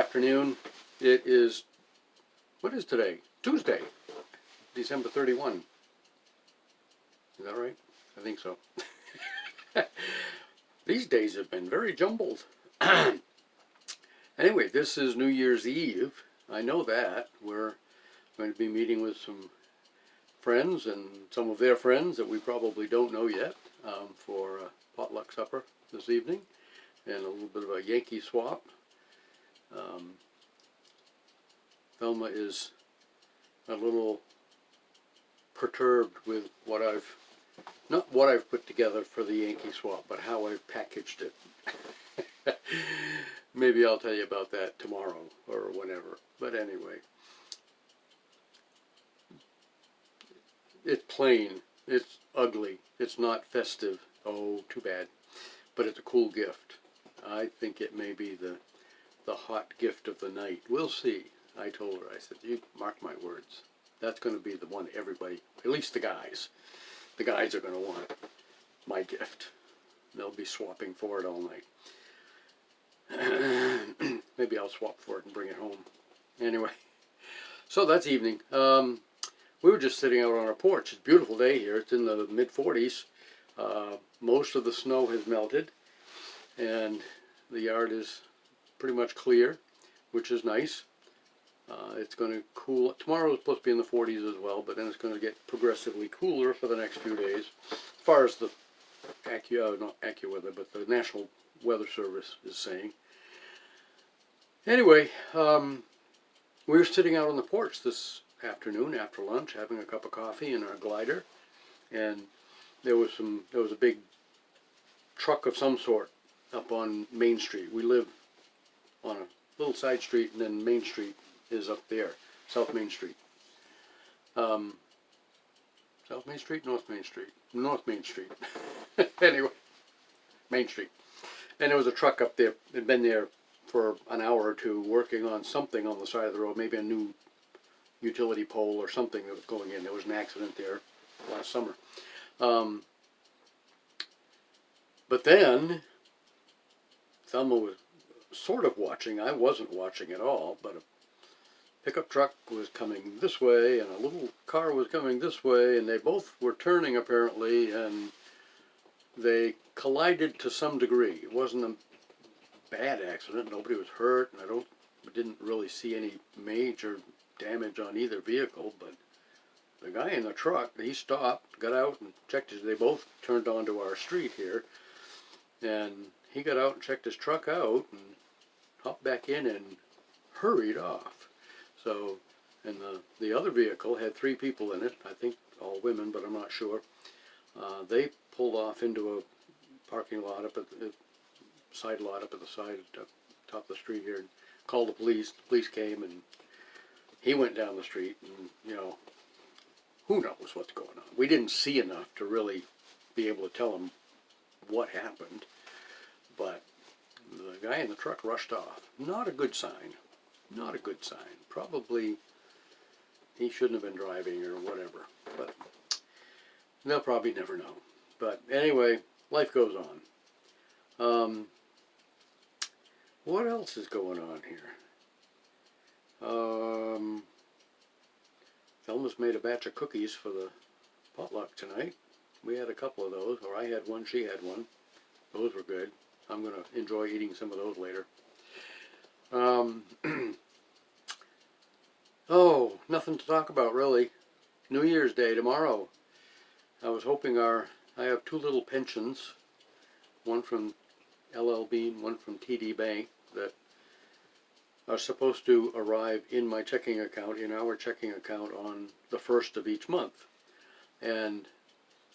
afternoon. It is, what is today? Tuesday, December 31. Is that right? I think so. These days have been very jumbled. Anyway, this is New Year's Eve. I know that. We're going to be meeting with some friends and some of their friends that we probably don't know yet for a potluck supper this evening and a little bit of a Yankee swap. Thelma is a little perturbed with not what I've put together for the Yankee swap, but how I've packaged it. Maybe I'll tell you about that tomorrow or whenever. But anyway, it's plain, it's ugly, it's not festive. Oh, too bad. But it's a cool gift. I think it may be the hot gift of the night. We'll see. I told her, I said, you mark my words. That's going to be the one everybody, at least the guys are going to want my gift. They'll be swapping for it all night. Maybe I'll swap for it and bring it home. Anyway, so that's evening. We were just sitting out on our porch. It's a beautiful day here. It's in the mid-40s. Most of the snow has melted, and the yard is pretty much clear, which is nice. It's going to cool. Tomorrow is supposed to be in the 40s as well, but then it's going to get progressively cooler for the next few days. As far as the not AccuWeather, but the National Weather Service is saying. Anyway, we were sitting out on the porch this afternoon after lunch, having a cup of coffee in our glider, and there was a big truck of some sort up on Main Street. We live on a little side street, and then Main Street is up there, South Main Street. South Main Street, North Main Street, North Main Street. Anyway, Main Street. And there was a truck up there. It'd been there for an hour or two working on something on the side of the road, maybe a new utility pole or something that was going in. There was an accident there last summer. But then Thelma was sort of watching. I wasn't watching at all, but a pickup truck was coming this way and a little car was coming this way, and they both were turning apparently, and they collided to some degree. It wasn't a bad accident. Nobody was hurt, and I didn't really see any major damage on either vehicle, but the guy in the truck, he stopped, got out and checked they both turned onto our street here, and he got out and checked his truck out and hopped back in and hurried off. So, and the other vehicle had 3 people in it, I think all women, but I'm not sure. They pulled off into a parking lot up at the side lot up at the side, top of the street here, and called the police. The police came, and he went down the street, and, who knows what's going on. We didn't see enough to really be able to tell him what happened, but the guy in the truck rushed off. Not a good sign. Not a good sign. Probably he shouldn't have been driving or whatever, but they'll probably never know. But anyway, life goes on. What else is going on here? Thelma's made a batch of cookies for the potluck tonight. We had a couple of those, or I had one, she had one. Those were good. I'm going to enjoy eating some of those later. Oh, nothing to talk about really. New Year's Day tomorrow. I was hoping I have 2 little pensions, one from LL Bean, one from TD Bank, that are supposed to arrive in my checking account, in our checking account, on the 1st of each month. And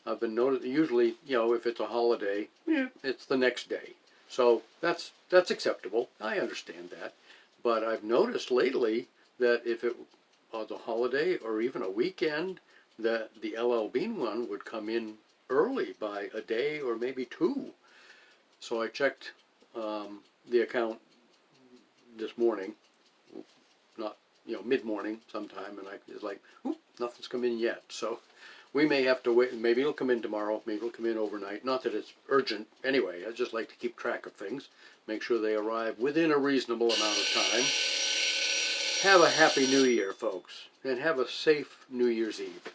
I've been noticing, usually, if it's a holiday, it's the next day. So that's acceptable. I understand that. But I've noticed lately that if it was a holiday or even a weekend, that the LL Bean one would come in early by a day or maybe 2. So I checked the account this morning, not mid-morning sometime, and it's like, nothing's come in yet. So we may have to wait. Maybe it'll come in tomorrow. Maybe it'll come in overnight. Not that it's urgent anyway. I just like to keep track of things. Make sure they arrive within a reasonable amount of time. Have a happy New Year, folks. And have a safe New Year's Eve.